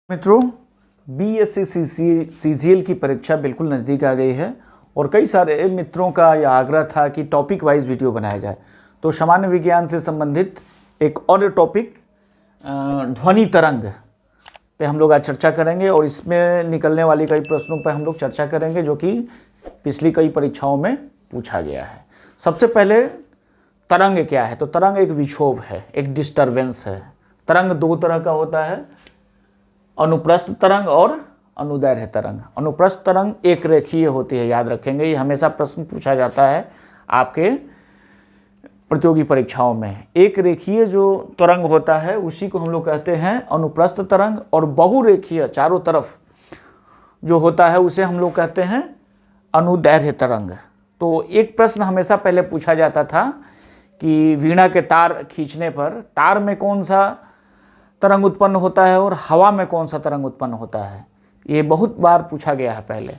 मित्रों, BSc CGL की परीक्षा बिल्कुल नज़दीक आ गई है और कई सारे मित्रों का यह आग्रह था कि टॉपिक वाइज वीडियो बनाया जाए। तो सामान्य विज्ञान से संबंधित एक और टॉपिक ध्वनि तरंग पे हम लोग आज चर्चा करेंगे और इसमें निकलने वाली कई प्रश्नों पर हम लोग चर्चा करेंगे जो कि पिछली कई परीक्षाओं में पूछा गया है। सबसे पहले तरंग क्या है? तो तरंग एक विक्षोभ है, एक डिस्टरबेंस है। तरंग दो तरह का होता है, अनुप्रस्थ तरंग और अनुदैर्घ्य तरंग। अनुप्रस्थ तरंग एक रेखीय होती है, याद रखेंगे, ये हमेशा प्रश्न पूछा जाता है आपके प्रतियोगी परीक्षाओं में। एक रेखीय जो तरंग होता है उसी को हम लोग कहते हैं अनुप्रस्थ तरंग, और बहुरेखीय चारों तरफ जो होता है उसे हम लोग कहते हैं अनुदैर्घ्य तरंग। तो एक प्रश्न हमेशा पहले पूछा जाता था कि वीणा के तार खींचने पर तार में कौन सा तरंग उत्पन्न होता है और हवा में कौन सा तरंग उत्पन्न होता है, ये बहुत बार पूछा गया है पहले।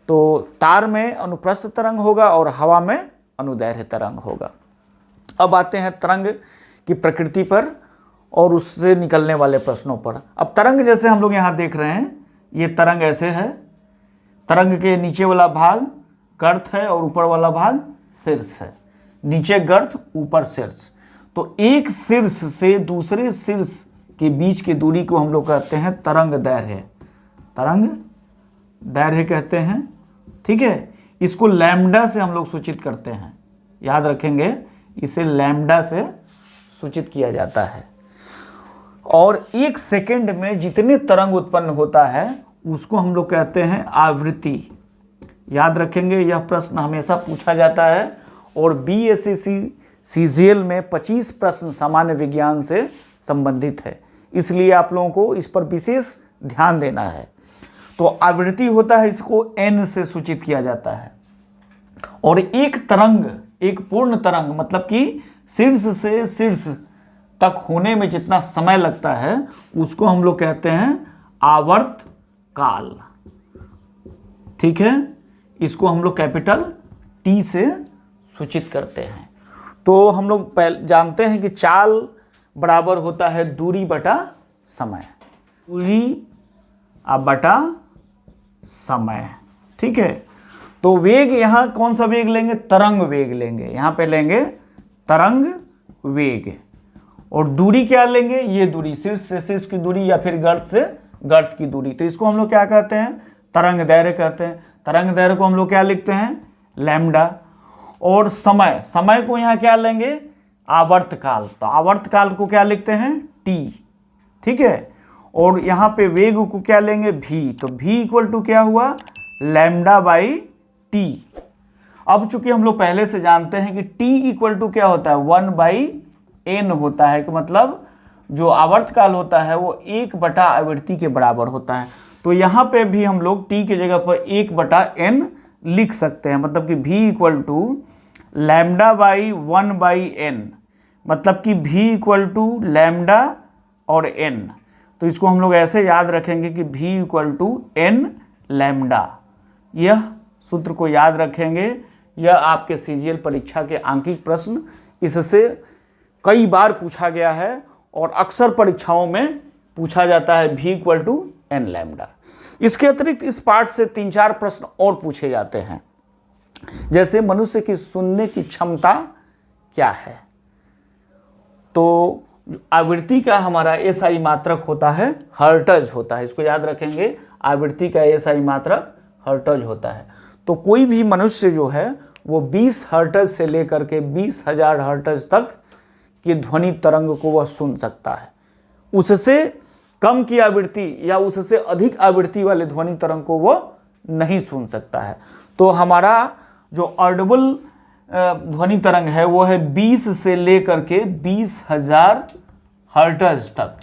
तो तार में अनुप्रस्थ तरंग होगा और हवा में अनुदैर्घ्य तरंग होगा। अब आते हैं तरंग की प्रकृति पर और उससे निकलने वाले प्रश्नों पर। अब तरंग जैसे हम लोग यहाँ देख रहे हैं, ये तरंग ऐसे है, तरंग के नीचे वाला भाग गर्त है और ऊपर वाला भाग शीर्ष है। नीचे गर्त, ऊपर शीर्ष। तो एक शीर्ष से दूसरे शीर्ष के बीच की दूरी को हम लोग कहते हैं तरंग दैर्घ्य। तरंग दैर्घ्य कहते हैं, ठीक है। इसको लैम्डा से हम लोग सूचित करते हैं, याद रखेंगे, इसे लैम्डा से सूचित किया जाता है। और एक सेकंड में जितने तरंग उत्पन्न होता है उसको हम लोग कहते हैं आवृत्ति। याद रखेंगे, यह प्रश्न हमेशा पूछा जाता है और बीएससी सीजीएल में 25 प्रश्न सामान्य विज्ञान से संबंधित है, इसलिए आप लोगों को इस पर विशेष ध्यान देना है। तो आवृत्ति होता है, इसको n से सूचित किया जाता है। और एक तरंग, एक पूर्ण तरंग, मतलब कि शीर्ष से शीर्ष तक होने में जितना समय लगता है उसको हम लोग कहते हैं आवर्त काल, ठीक है। इसको हम लोग कैपिटल T से सूचित करते हैं। तो हम लोग जानते हैं कि चाल बराबर होता है दूरी बटा समय, दूरी बटा समय, ठीक है। तो वेग, यहाँ कौन सा वेग लेंगे? तरंग वेग लेंगे, यहाँ पे लेंगे तरंग वेग। और दूरी क्या लेंगे? ये दूरी, शीर्ष से शीर्ष की दूरी या फिर गर्त से गर्त की दूरी। तो इसको हम लोग क्या कहते हैं? तरंग दैर्घ्य कहते हैं। तरंग दैर्घ्य को हम लोग क्या लिखते हैं? लैम्डा। और समय, समय को यहाँ क्या लेंगे? आवर्तकाल। तो आवर्तकाल को क्या लिखते हैं? T, ठीक है। और यहाँ पे वेग को क्या लेंगे? V। तो V इक्वल टू क्या हुआ? Lambda by T। अब चूंकि हम लोग पहले से जानते हैं कि T इक्वल टू क्या होता है? 1/n होता है, कि मतलब जो आवर्तकाल होता है वो 1/, आवृत्ति के बराबर होता है। तो यहाँ पे भी हम लोग T की जगह पर 1/n लिख सकते हैं, मतलब कि V equal to lambda by 1/n, मतलब कि V इक्वल टू लैम्डा और n। तो इसको हम लोग ऐसे याद रखेंगे कि V equal to n lambda. यह सूत्र को याद रखेंगे, यह आपके सीजीएल परीक्षा के आंकिक प्रश्न, इससे कई बार पूछा गया है और अक्सर परीक्षाओं में पूछा जाता है V equal to n lambda. इसके अतिरिक्त इस पाठ से 3-4 प्रश्न और पूछे जाते हैं, जैसे मनुष्य की सुनने की क्षमता क्या है? तो आवृत्ति का हमारा एसआई मात्रक होता है हर्ट्ज होता है, इसको याद रखेंगे। आवृत्ति का एसआई मात्रक हर्ट्ज होता है। तो कोई भी मनुष्य जो है वो 20 हर्ट्ज से लेकर के 20,000 हर्ट्ज तक की ध्वनि तरंग को वह सुन सकता है। उससे कम की आवृत्ति या उससे अधिक आवृत्ति वाले ध्वनि तरंग को वह नहीं सुन सकता है। तो हमारा जो ऑडिबल ध्वनि तरंग है वो है 20 से लेकर के 20,000 हर्ट्ज तक,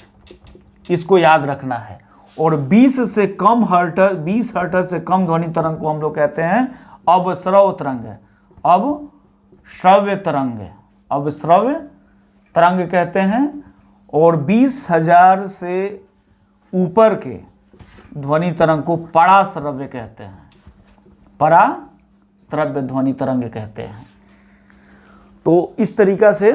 इसको याद रखना है। और 20 से कम हर्ट्ज, 20 हर्ट्ज से कम ध्वनि तरंग को हम लोग कहते हैं अवश्रव तरंग, अवश्रव्य तरंग, अवश्रव्य तरंग कहते हैं। और 20,000 से ऊपर के ध्वनि तरंग को पराश्रव्य कहते हैं, पराश्रव्य ध्वनि तरंग कहते हैं। तो इस तरीका से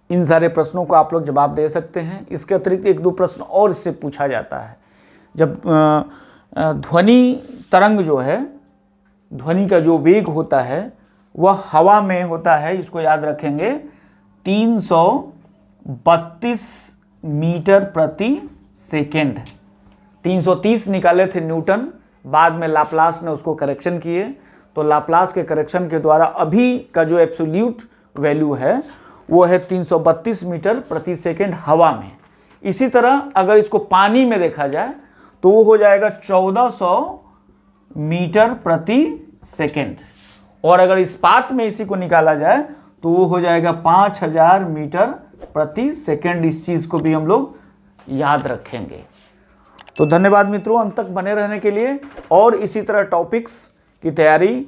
इन सारे प्रश्नों को आप लोग जवाब दे सकते हैं। इसके अतिरिक्त एक दो प्रश्न और इससे पूछा जाता है। जब ध्वनि तरंग जो है, ध्वनि का जो वेग होता है वह हवा में होता है, इसको याद रखेंगे, 332 मीटर प्रति सेकेंड। 330 निकाले थे न्यूटन, बाद में लाप्लास ने उसको करेक्शन किए, तो लाप्लास के करेक्शन के द्वारा अभी का जो एब्सोल्यूट वैल्यू है वो है 332 मीटर प्रति सेकेंड हवा में। इसी तरह अगर इसको पानी में देखा जाए तो वो हो जाएगा 1400 मीटर प्रति सेकेंड, और अगर इस्पात में इसी को निकाला जाए तो वो हो जाएगा 5000 मीटर प्रति सेकेंड। इस चीज़ को भी हम लोग याद रखेंगे। तो धन्यवाद मित्रों, अंत तक बने रहने के लिए। और इसी तरह टॉपिक्स की तैयारी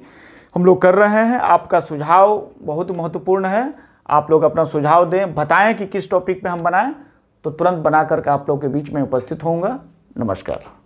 हम लोग कर रहे हैं। आपका सुझाव बहुत महत्वपूर्ण है। आप लोग अपना सुझाव दें, बताएं कि किस टॉपिक पे हम बनाएं, तो तुरंत बना करके आप लोग के बीच में उपस्थित होऊंगा। नमस्कार।